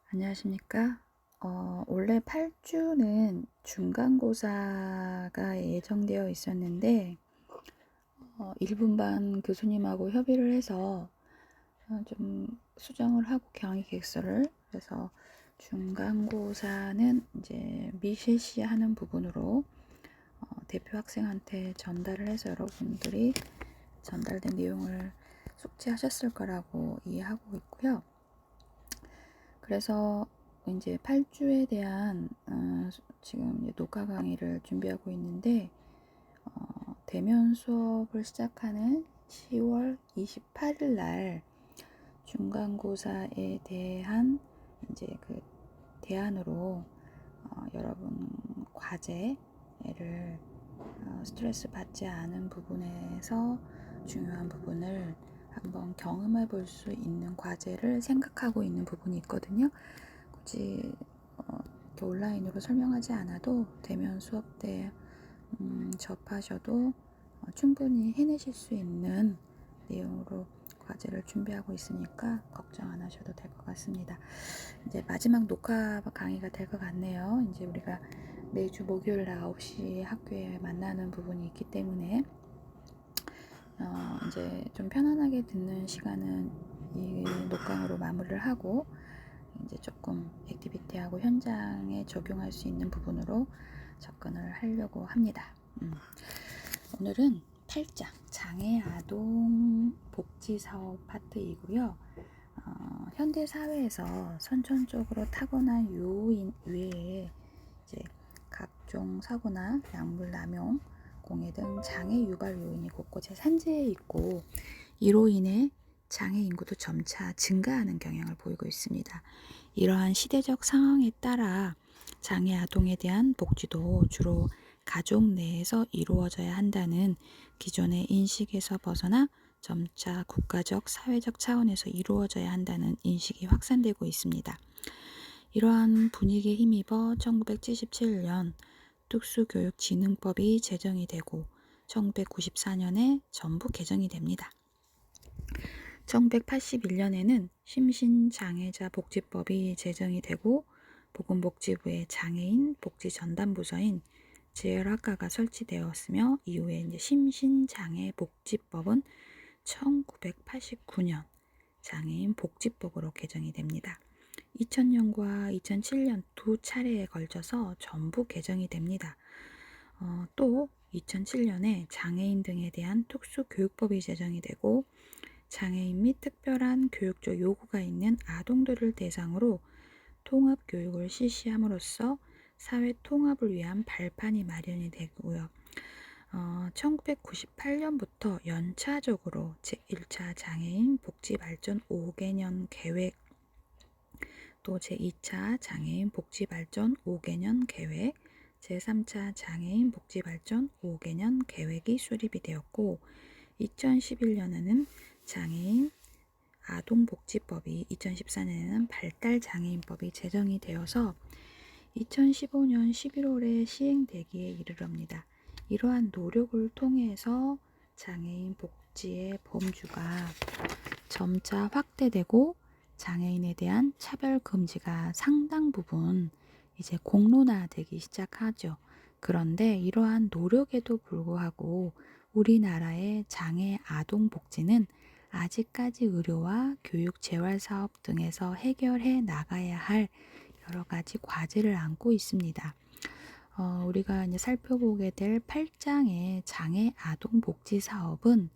안녕하십니까? 원래 8주는 중간고사가 예정되어 있었는데, 1분반 교수님하고 협의를 해서 좀 수정을 하고 강의 계획서를, 그래서 중간고사는 이제 미실시하는 부분으로 대표 학생한테 전달을 해서 여러분들이 전달된 내용을 숙지하셨을 거라고 이해하고 있고요. 그래서 이제 8주에 대한 지금 이제 녹화 강의를 준비하고 있는데, 대면 수업을 시작하는 10월 28일 날 중간고사에 대한 이제 그 대안으로 여러분 과제를 스트레스 받지 않은 부분에서 중요한 부분을 한번 경험해 볼 수 있는 과제를 생각하고 있는 부분이 있거든요. 굳이 이렇게 온라인으로 설명하지 않아도 대면 수업 때 접하셔도 충분히 해내실 수 있는 내용으로 과제를 준비하고 있으니까 걱정 안 하셔도 될 것 같습니다. 이제 마지막 녹화 강의가 될 것 같네요. 이제 우리가 매주 목요일 9시 학교에 만나는 부분이 있기 때문에 이제 좀 편안하게 듣는 시간은 이 녹강으로 마무리를 하고 이제 조금 액티비티하고 현장에 적용할 수 있는 부분으로 접근을 하려고 합니다. 오늘은 8장 장애 아동 복지 사업 파트이고요. 현대 사회에서 선천적으로 타고난 요인 외에 이제 각종 사고나 약물 남용, 공해 등 장애 유발 요인이 곳곳에 산재해 있고, 이로 인해 장애 인구도 점차 증가하는 경향을 보이고 있습니다. 이러한 시대적 상황에 따라 장애 아동에 대한 복지도 주로 가족 내에서 이루어져야 한다는 기존의 인식에서 벗어나 점차 국가적, 사회적 차원에서 이루어져야 한다는 인식이 확산되고 있습니다. 이러한 분위기에 힘입어 1977년 특수교육진흥법이 제정이 되고 1994년에 전부 개정이 됩니다. 1981년에는 심신장애자 복지법이 제정이 되고 보건복지부의 장애인 복지전담부서인 재활학과가 설치되었으며, 이후에 이제 심신장애복지법은 1989년 장애인 복지법으로 개정이 됩니다. 2000년과 2007년 두 차례에 걸쳐서 전부 개정이 됩니다. 또 2007년에 장애인 등에 대한 특수교육법이 제정이 되고, 장애인 및 특별한 교육적 요구가 있는 아동들을 대상으로 통합교육을 실시함으로써 사회 통합을 위한 발판이 마련이 되고요. 1998년부터 연차적으로 제1차 장애인 복지발전 5개년 계획, 또 제2차 장애인 복지발전 5개년 계획, 제3차 장애인 복지발전 5개년 계획이 수립이 되었고, 2011년에는 장애인 아동복지법이, 2014년에는 발달장애인법이 제정이 되어서 2015년 11월에 시행되기에 이르럽니다. 이러한 노력을 통해서 장애인 복지의 범주가 점차 확대되고 장애인에 대한 차별 금지가 상당 부분 이제 공론화되기 시작하죠. 그런데 이러한 노력에도 불구하고 우리나라의 장애 아동 복지는 아직까지 의료와 교육 재활 사업 등에서 해결해 나가야 할 여러 가지 과제를 안고 있습니다. 우리가 이제 살펴보게 될 8장의 장애 아동 복지 사업은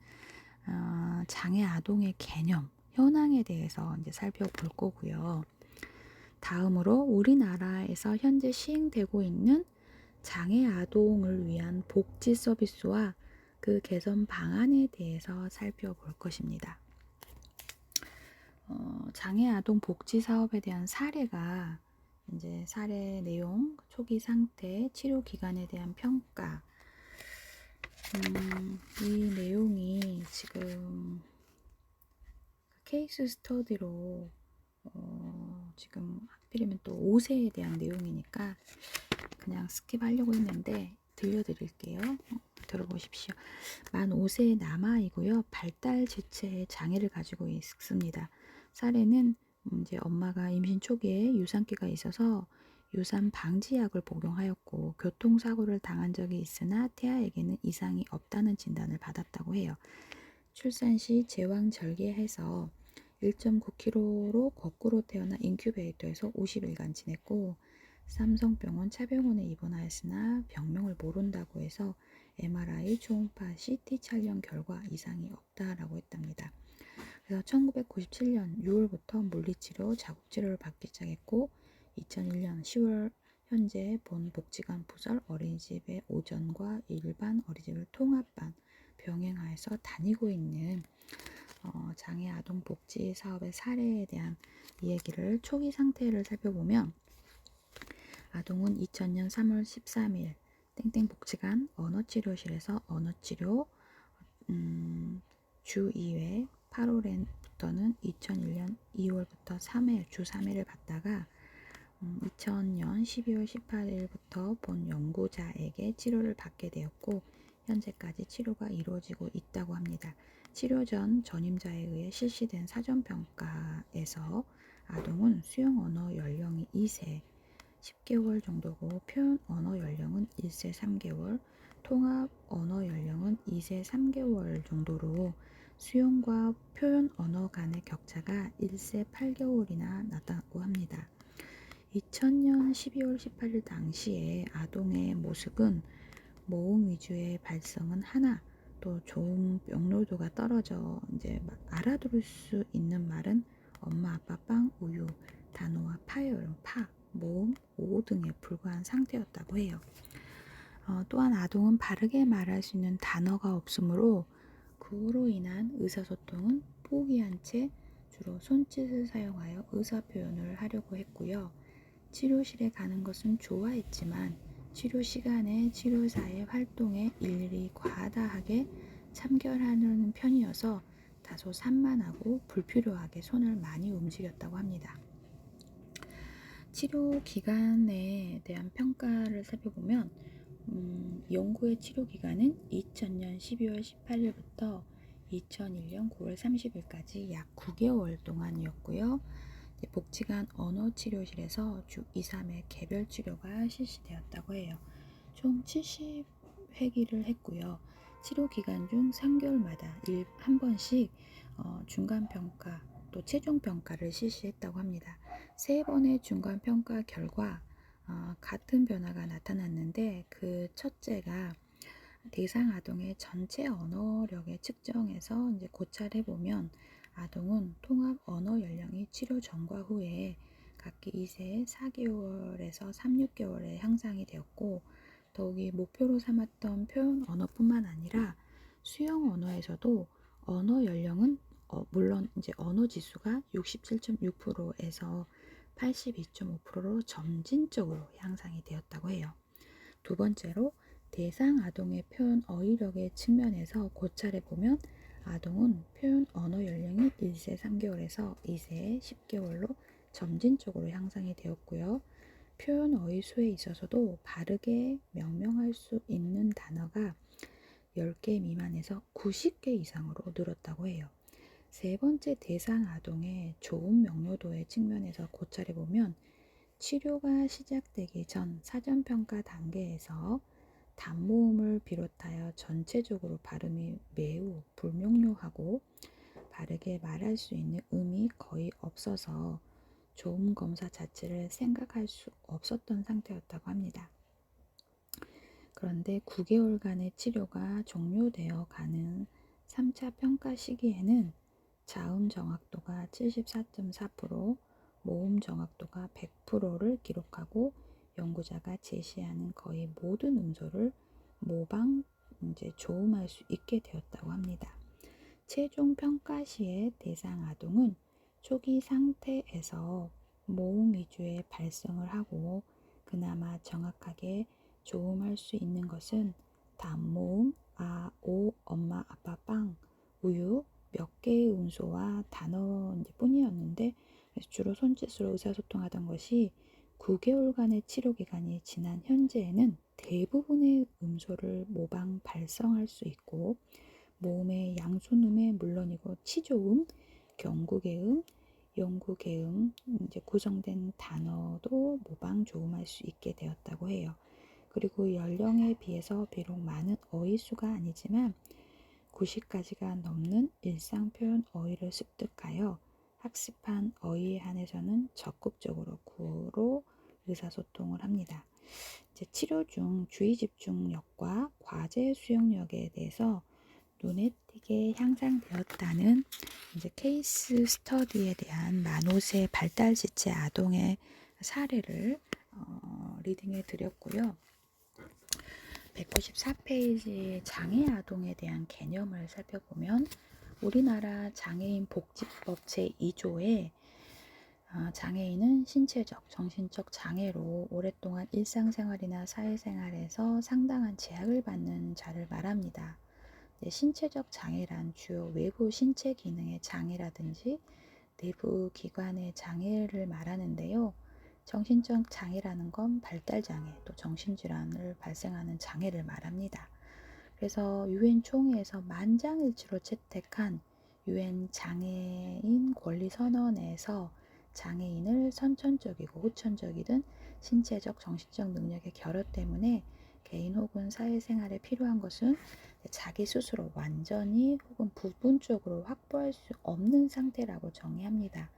장애 아동의 개념, 현황에 대해서 이제 살펴볼 거고요. 다음으로 우리나라에서 현재 시행되고 있는 장애 아동을 위한 복지 서비스와 그 개선 방안에 대해서 살펴볼 것입니다. 장애 아동 복지 사업에 대한 사례가 이제 사례 내용, 초기 상태, 치료 기간에 대한 평가, 이 내용이 지금 케이스 스터디로 지금 하필이면 또 5세에 대한 내용이니까 그냥 스킵하려고 했는데 들려드릴게요. 들어보십시오. 만 5세의 남아이고요. 발달 지체의 장애를 가지고 있습니다. 사례는 이제 엄마가 임신 초기에 유산기가 있어서 유산 방지약을 복용하였고 교통사고를 당한 적이 있으나 태아에게는 이상이 없다는 진단을 받았다고 해요. 출산 시 제왕절개해서 1.9kg로 거꾸로 태어나 인큐베이터에서 50일간 지냈고 삼성병원 차병원에 입원하였으나 병명을 모른다고 해서 MRI, 초음파, CT 촬영 결과 이상이 없다라고 했답니다. 그래서 1997년 6월부터 물리치료, 자국치료를 받기 시작했고 2001년 10월 현재 본 복지관 부설 어린이집의 오전과 일반 어린이집을 통합반 병행하여서 다니고 있는 장애 아동 복지 사업의 사례에 대한 이야기를 초기 상태를 살펴보면 아동은 2000년 3월 13일 땡땡 복지관 언어치료실에서 언어치료 주 2회 8월부터는 2001년 2월부터 3회 주 3회를 받다가 2000년 12월 18일부터 본 연구자에게 치료를 받게 되었고 현재까지 치료가 이루어지고 있다고 합니다. 치료 전 전임자에 의해 실시된 사전평가에서 아동은 수용 언어 연령이 2세 10개월 정도고 표현 언어 연령은 1세 3개월, 통합 언어 연령은 2세 3개월 정도로 수용과 표현 언어 간의 격차가 1세 8개월이나 났다고 합니다. 2000년 12월 18일 당시에 아동의 모습은 모음 위주의 발성은 하나, 또 좋은 명료도가 떨어져 이제 알아들을 수 있는 말은 엄마, 아빠, 빵, 우유, 단어와 파열, 파, 모음, 오 등에 불과한 상태였다고 해요. 또한 아동은 바르게 말할 수 있는 단어가 없으므로 그로 인한 의사소통은 포기한 채 주로 손짓을 사용하여 의사표현을 하려고 했고요. 치료실에 가는 것은 좋아했지만 치료 시간에 치료사의 활동에 일일이 과다하게 참견하는 편이어서 다소 산만하고 불필요하게 손을 많이 움직였다고 합니다. 치료 기간에 대한 평가를 살펴보면 연구의 치료 기간은 2000년 12월 18일부터 2001년 9월 30일까지 약 9개월 동안이었고요. 복지관 언어치료실에서 주 2, 3회 개별 치료가 실시되었다고 해요. 총 70회기를 했고요. 치료 기간 중 3개월마다 한 번씩 중간평가 또 최종평가를 실시했다고 합니다. 3번의 중간평가 결과 같은 변화가 나타났는데 그 첫째가 대상 아동의 전체 언어력의 측정에서 이제 고찰해 보면 아동은 통합 언어 연령이 치료 전과 후에 각기 2세 4개월에서 3, 6개월에 향상이 되었고 더욱이 목표로 삼았던 표현 언어뿐만 아니라 수용 언어에서도 언어 연령은 물론 이제 언어 지수가 67.6%에서 82.5%로 점진적으로 향상이 되었다고 해요. 두 번째로 대상 아동의 표현 어휘력의 측면에서 고찰해 보면 아동은 표현 언어 연령이 1세 3개월에서 2세 10개월로 점진적으로 향상이 되었고요. 표현 어휘 수에 있어서도 바르게 명명할 수 있는 단어가 10개 미만에서 90개 이상으로 늘었다고 해요. 세 번째 대상 아동의 좋은 명료도의 측면에서 고찰해 보면 치료가 시작되기 전 사전평가 단계에서 단모음을 비롯하여 전체적으로 발음이 매우 불명료하고 바르게 말할 수 있는 음이 거의 없어서 좋은 검사 자체를 생각할 수 없었던 상태였다고 합니다. 그런데 9개월간의 치료가 종료되어 가는 3차 평가 시기에는 자음 정확도가 74.4%, 모음 정확도가 100%를 기록하고 연구자가 제시하는 거의 모든 음소를 모방, 조음할 수 있게 되었다고 합니다. 최종 평가 시에 대상 아동은 초기 상태에서 모음 위주의 발성을 하고 그나마 정확하게 조음할 수 있는 것은 단모음, 아, 오, 엄마, 아빠, 빵, 우유 몇 개의 음소와 단어 뿐이었는데 주로 손짓으로 의사소통하던 것이 9개월간의 치료 기간이 지난 현재에는 대부분의 음소를 모방 발성할 수 있고 모음의 양손음에 물론이고 치조음, 경국의 음, 영구 계음, 이제 구성된 단어도 모방 조음할 수 있게 되었다고 해요. 그리고 연령에 비해서 비록 많은 어휘 수가 아니지만 90가지가 넘는 일상표현 어휘를 습득하여 학습한 어휘에 한해서는 적극적으로 구어로 의사소통을 합니다. 이제 치료 중 주의 집중력과 과제 수용력에 대해서 눈에 띄게 향상되었다는 이제 케이스 스터디에 대한 마노스의 발달 지체 아동의 사례를 리딩해 드렸고요. 194페이지 장애 아동에 대한 개념을 살펴보면 우리나라 장애인 복지법 제2조에 장애인은 신체적, 정신적 장애로 오랫동안 일상생활이나 사회생활에서 상당한 제약을 받는 자를 말합니다. 신체적 장애란 주요 외부 신체 기능의 장애라든지 내부 기관의 장애를 말하는데요. 정신적 장애라는 건 발달장애, 또 정신질환을 발생하는 장애를 말합니다. 그래서 유엔 총회에서 만장일치로 채택한 유엔 장애인 권리선언에서 장애인을 선천적이고 후천적이든 신체적, 정신적 능력의 결여 때문에 개인 혹은 사회생활에 필요한 것은 자기 스스로 완전히 혹은 부분적으로 확보할 수 없는 상태라고 정의합니다.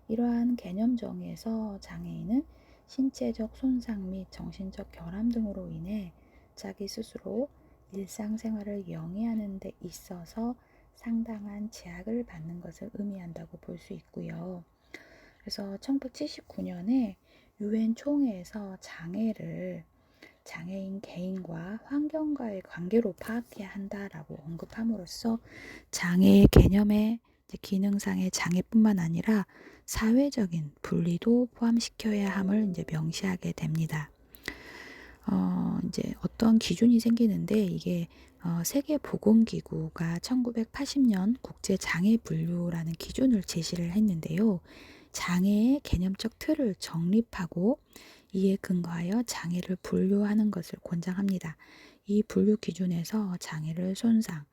이러한 개념 정의에서 장애인은 신체적 손상 및 정신적 결함 등으로 인해 자기 스스로 일상생활을 영위하는 데 있어서 상당한 제약을 받는 것을 의미한다고 볼 수 있고요. 그래서 1979년에 유엔 총회에서 장애를 장애인 개인과 환경과의 관계로 파악해야 한다라고 언급함으로써 장애의 개념에 기능상의 장애뿐만 아니라 사회적인 분리도 포함시켜야 함을 이제 명시하게 됩니다. 이제 어떤 기준이 생기는데 이게 세계보건기구가 1980년 국제장애분류라는 기준을 제시를 했는데요. 장애의 개념적 틀을 정립하고 이에 근거하여 장애를 분류하는 것을 권장합니다. 이 분류 기준에서 장애를 손상,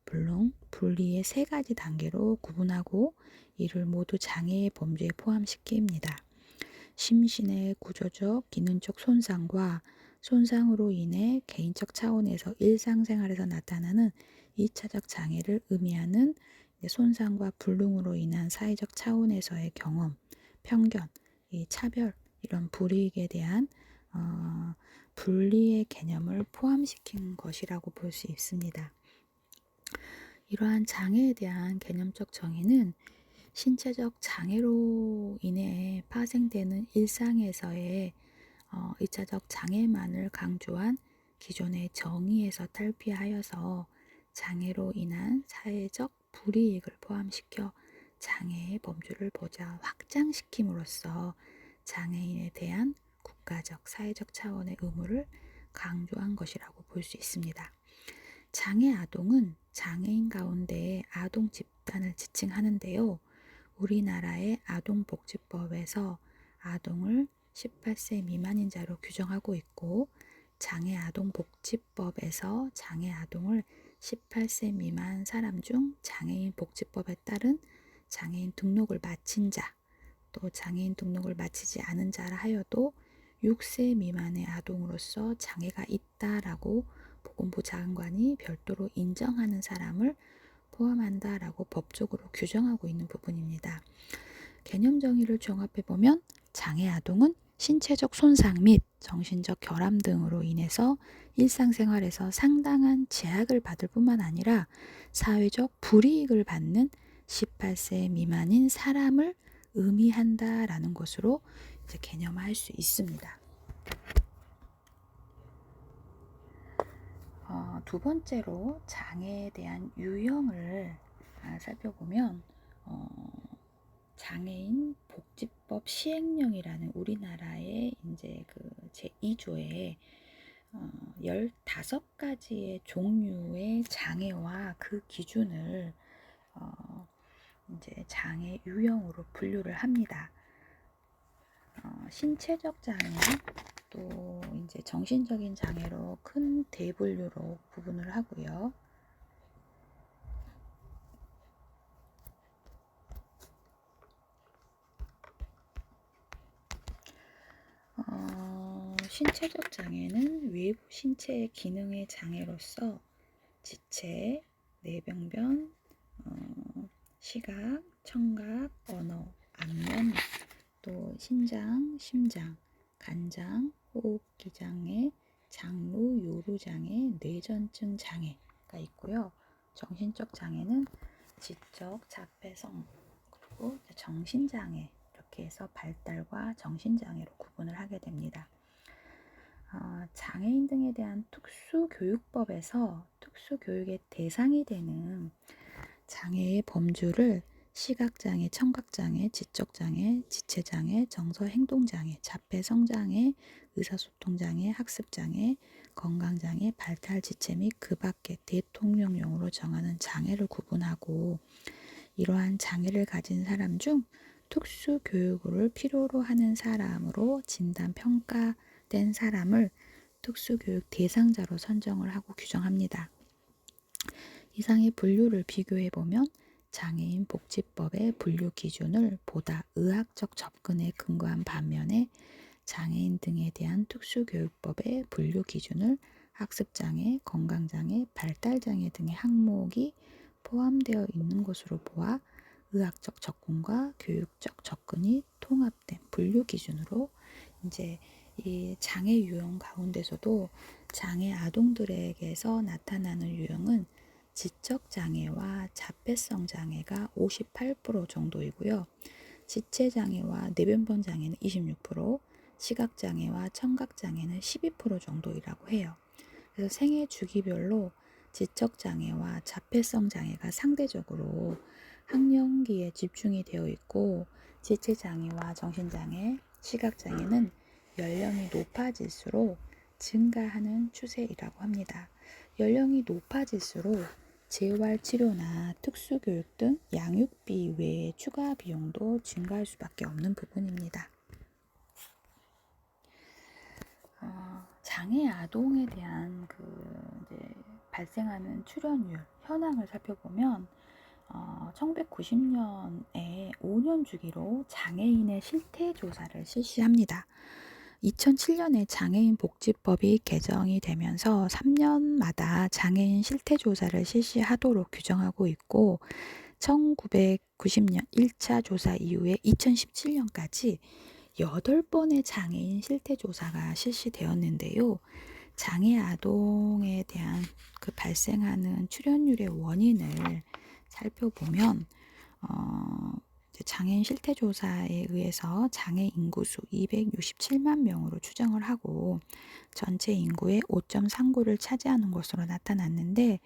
불능, 분리의 3가지 단계로 구분하고 이를 모두 장애의 범주에 포함시킵니다. 심신의 구조적, 기능적 손상과 손상으로 인해 개인적 차원에서 일상생활에서 나타나는 2차적 장애를 의미하는 손상과 불능으로 인한 사회적 차원에서의 경험, 편견, 이 차별, 이런 불이익에 대한 분리의 개념을 포함시킨 것이라고 볼 수 있습니다. 이러한 장애에 대한 개념적 정의는 신체적 장애로 인해 파생되는 일상에서의 2차적 장애만을 강조한 기존의 정의에서 탈피하여서 장애로 인한 사회적 불이익을 포함시켜 장애의 범주를 보다 확장시킴으로써 장애인에 대한 국가적, 사회적 차원의 의무를 강조한 것이라고 볼 수 있습니다. 장애 아동은 장애인 가운데 아동 집단을 지칭하는데요. 우리나라의 아동복지법에서 아동을 18세 미만인 자로 규정하고 있고 장애아동복지법에서 장애아동을 18세 미만 사람 중 장애인 복지법에 따른 장애인 등록을 마친 자, 또 장애인 등록을 마치지 않은 자라 하여도 6세 미만의 아동으로서 장애가 있다라고 보건부 장관이 별도로 인정하는 사람을 포함한다라고 법적으로 규정하고 있는 부분입니다. 개념 정의를 종합해보면 장애 아동은 신체적 손상 및 정신적 결함 등으로 인해서 일상생활에서 상당한 제약을 받을 뿐만 아니라 사회적 불이익을 받는 18세 미만인 사람을 의미한다라는 것으로 이제 개념화할 수 있습니다. 두 번째로 장애에 대한 유형을 살펴보면 장애인 복지법 시행령이라는 우리나라의 이제 그 제2조에 15가지의 종류의 장애와 그 기준을 이제 장애 유형으로 분류를 합니다. 신체적 장애, 또 이제 정신적인 장애로 큰 대분류로 구분을 하고요. 신체적 장애는 외부 신체의 기능의 장애로서 지체, 뇌병변, 시각, 청각, 언어, 안면, 또 신장, 심장, 간장, 호흡기 장애, 장루, 요루 장애, 뇌전증 장애가 있고요. 정신적 장애는 지적, 자폐성, 그리고 정신장애, 이렇게 해서 발달과 정신장애로 구분을 하게 됩니다. 장애인 등에 대한 특수교육법에서 특수교육의 대상이 되는 장애의 범주를 시각장애, 청각장애, 지적장애, 지체장애, 정서행동장애, 자폐성장애, 의사소통장애, 학습장애, 건강장애, 발달지체 및 그 밖의 대통령령으로 정하는 장애를 구분하고, 이러한 장애를 가진 사람 중 특수교육을 필요로 하는 사람으로 진단평가된 사람을 특수교육 대상자로 선정을 하고 규정합니다. 이상의 분류를 비교해보면 장애인 복지법의 분류 기준을 보다 의학적 접근에 근거한 반면에 장애인 등에 대한 특수교육법의 분류 기준을 학습장애, 건강장애, 발달장애 등의 항목이 포함되어 있는 것으로 보아 의학적 접근과 교육적 접근이 통합된 분류 기준으로 이제 이 장애 유형 가운데서도 장애 아동들에게서 나타나는 유형은 지적 장애와 자폐성 장애가 58% 정도이고요. 지체 장애와 뇌변변 장애는 26%, 시각 장애와 청각 장애는 12% 정도이라고 해요. 그래서 생애 주기별로 지적 장애와 자폐성 장애가 상대적으로 학령기에 집중이 되어 있고, 지체 장애와 정신 장애, 시각 장애는 연령이 높아질수록 증가하는 추세이라고 합니다. 연령이 높아질수록 재활치료나 특수교육 등 양육비 외에 추가 비용도 증가할 수밖에 없는 부분입니다. 장애 아동에 대한 이제 발생하는 출연율 현황을 살펴보면 1990년에 5년 주기로 장애인의 실태 조사를 실시합니다. 2007년에 장애인 복지법이 개정이 되면서 3년마다 장애인 실태 조사를 실시하도록 규정하고 있고, 1990년 1차 조사 이후에 2017년까지 8번의 장애인 실태 조사가 실시되었는데요. 장애 아동에 대한 그 발생하는 출연율의 원인을 살펴보면 장애인 실태조사에 의해서 장애 인구수 267만 명으로 추정을 하고 전체 인구의 5.39를 차지하는 것으로 나타났는데,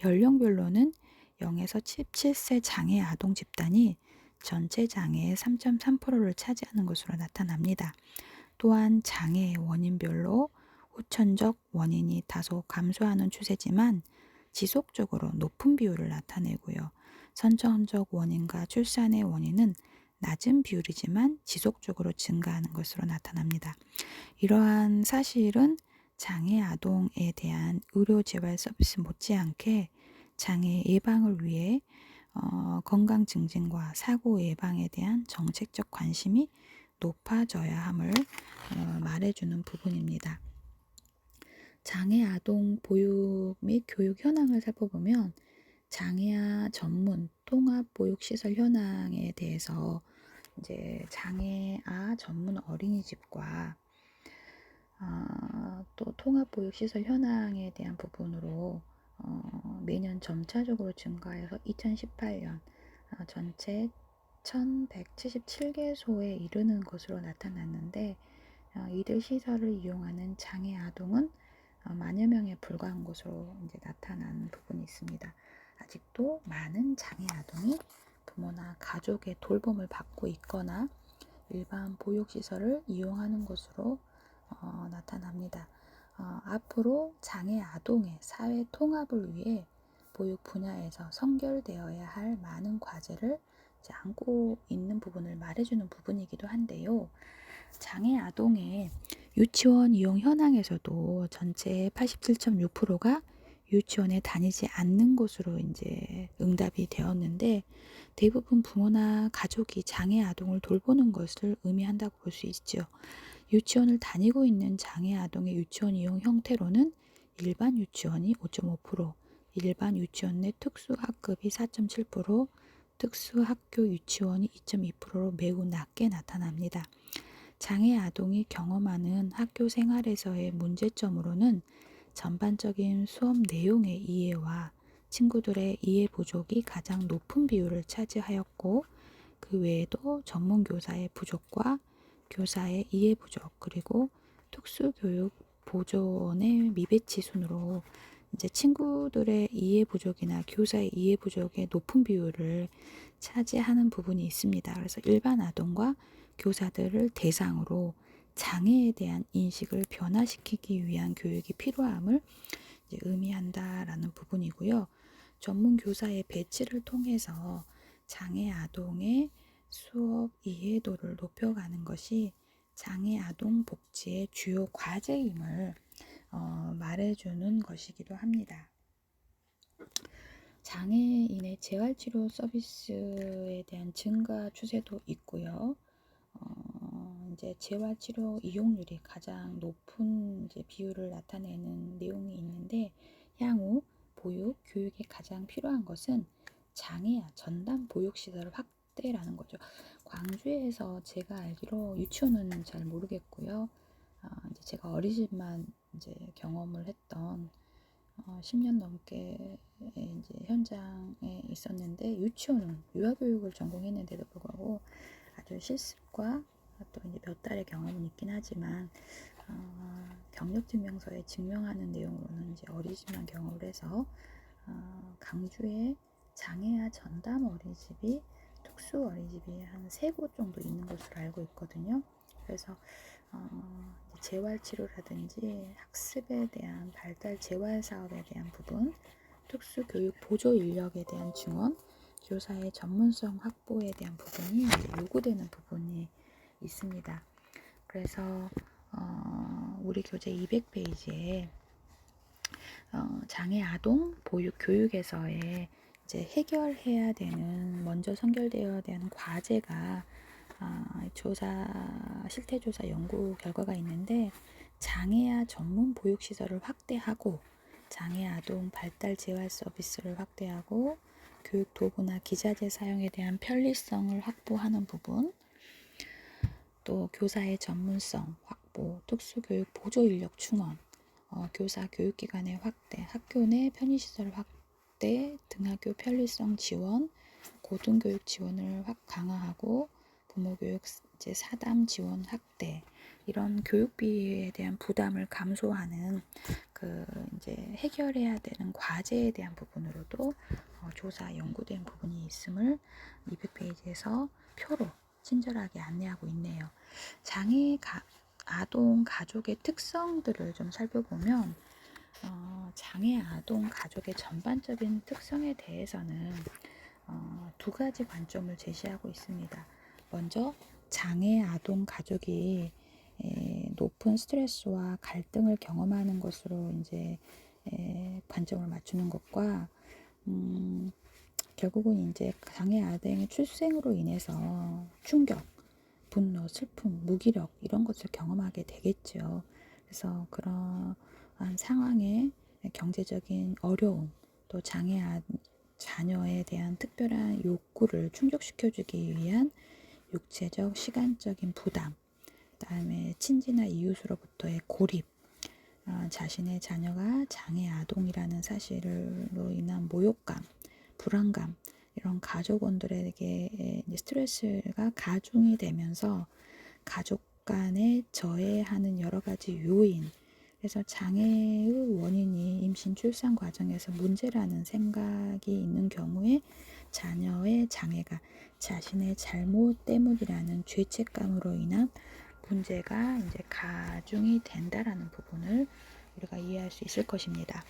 연령별로는 0에서 17세 장애 아동 집단이 전체 장애의 3.3%를 차지하는 것으로 나타납니다. 또한 장애의 원인별로 후천적 원인이 다소 감소하는 추세지만 지속적으로 높은 비율을 나타내고요. 선천적 원인과 출산의 원인은 낮은 비율이지만 지속적으로 증가하는 것으로 나타납니다. 이러한 사실은 장애 아동에 대한 의료 재활 서비스 못지않게 장애 예방을 위해 건강 증진과 사고 예방에 대한 정책적 관심이 높아져야 함을 말해주는 부분입니다. 장애 아동 보육 및 교육 현황을 살펴보면 장애아 전문 통합 보육 시설 현황에 대해서 이제 장애아 전문 어린이집과 또 통합 보육 시설 현황에 대한 부분으로 매년 점차적으로 증가해서 2018년 전체 1177개소에 이르는 것으로 나타났는데, 이들 시설을 이용하는 장애 아동은 만여 명에 불과한 것으로 이제 나타난 부분이 있습니다. 아직도 많은 장애 아동이 부모나 가족의 돌봄을 받고 있거나 일반 보육시설을 이용하는 것으로 나타납니다. 앞으로 장애 아동의 사회 통합을 위해 보육 분야에서 선결되어야 할 많은 과제를 안고 있는 부분을 말해주는 부분이기도 한데요. 장애 아동의 유치원 이용 현황에서도 전체의 87.6%가 유치원에 다니지 않는 것으로 이제 응답이 되었는데, 대부분 부모나 가족이 장애 아동을 돌보는 것을 의미한다고 볼 수 있죠. 유치원을 다니고 있는 장애 아동의 유치원 이용 형태로는 일반 유치원이 5.5%, 일반 유치원 내 특수학급이 4.7%, 특수학교 유치원이 2.2%로 매우 낮게 나타납니다. 장애 아동이 경험하는 학교 생활에서의 문제점으로는 전반적인 수업 내용의 이해와 친구들의 이해 부족이 가장 높은 비율을 차지하였고, 그 외에도 전문 교사의 부족과 교사의 이해 부족, 그리고 특수교육 보조원의 미배치 순으로 이제 친구들의 이해 부족이나 교사의 이해 부족의 높은 비율을 차지하는 부분이 있습니다. 그래서 일반 아동과 교사들을 대상으로 장애에 대한 인식을 변화시키기 위한 교육이 필요함을 이제 의미한다라는 부분이고요. 전문 교사의 배치를 통해서 장애 아동의 수업 이해도를 높여가는 것이 장애 아동 복지의 주요 과제임을 말해주는 것이기도 합니다. 장애인의 재활치료 서비스에 대한 증가 추세도 있고요. 이제 재활치료 이용률이 가장 높은 이제 비율을 나타내는 내용이 있는데, 향후 보육, 교육에 가장 필요한 것은 장애아 전담 보육시설 확대라는 거죠. 광주에서 제가 알기로 유치원은 잘 모르겠고요. 이제 제가 어린이집만 이제 경험을 했던 10년 넘게 이제 현장에 있었는데, 유치원은 유아교육을 전공했는데도 불구하고 아주 실습과 또 이제 몇 달의 경험은 있긴 하지만 경력증명서에 증명하는 내용으로는 이제 어린이집만 경험을 해서 강주에 장애아 전담 어린이집이 특수 어린이집이 한 3곳 정도 있는 것으로 알고 있거든요. 그래서 재활치료라든지 학습에 대한 발달 재활 사업에 대한 부분, 특수교육 보조 인력에 대한 증원, 교사의 전문성 확보에 대한 부분이 이제 요구되는 부분이 있습니다. 그래서 우리 교재 200페이지에 장애 아동 보육 교육에서의 이제 해결해야 되는, 먼저 선결되어야 되는 과제가 실태조사 연구 결과가 있는데, 장애아 전문 보육시설을 확대하고 장애 아동 발달 재활 서비스를 확대하고 교육 도구나 기자재 사용에 대한 편리성을 확보하는 부분, 또 교사의 전문성 확보, 특수교육 보조 인력 충원, 교사 교육기관의 확대, 학교 내 편의시설 확대, 등하교 편리성 지원, 고등교육 지원을 강화하고 부모교육 이제 사담 지원 확대, 이런 교육비에 대한 부담을 감소하는 그 이제 해결해야 되는 과제에 대한 부분으로도 조사 연구된 부분이 있음을 200페이지에서 표로 친절하게 안내하고 있네요. 장애 아동 가족의 특성들을 좀 살펴보면 장애 아동 가족의 전반적인 특성에 대해서는 2가지 관점을 제시하고 있습니다. 먼저 장애 아동 가족이 높은 스트레스와 갈등을 경험하는 것으로 이제 관점을 맞추는 것과 결국은 이제 장애 아동의 출생으로 인해서 충격, 분노, 슬픔, 무기력 이런 것을 경험하게 되겠죠. 그래서 그러한 상황에 경제적인 어려움, 또 자녀에 대한 특별한 욕구를 충족시켜주기 위한 육체적, 시간적인 부담, 그다음에 친지나 이웃으로부터의 고립, 자신의 자녀가 장애 아동이라는 사실로 인한 모욕감, 불안감, 이런 가족원들에게 스트레스가 가중이 되면서 가족 간에 저해하는 여러 가지 요인, 그래서 장애의 원인이 임신 출산 과정에서 문제라는 생각이 있는 경우에 자녀의 장애가 자신의 잘못 때문이라는 죄책감으로 인한 문제가 이제 가중이 된다라는 부분을 우리가 이해할 수 있을 것입니다.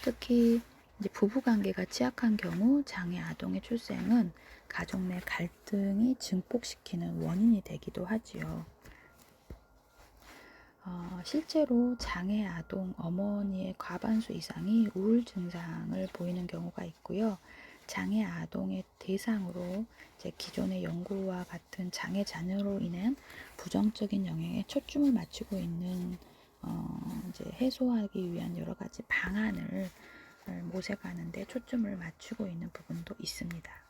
특히 이제 부부관계가 취약한 경우 장애 아동의 출생은 가족 내 갈등이 증폭시키는 원인이 되기도 하지요. 실제로 장애 아동 어머니의 과반수 이상이 우울 증상을 보이는 경우가 있고요. 장애 아동의 대상으로 이제 기존의 연구와 같은 장애 자녀로 인한 부정적인 영향에 초점을 맞추고 있는 이제 해소하기 위한 여러 가지 방안을 모색하는 데 초점을 맞추고 있는 부분도 있습니다.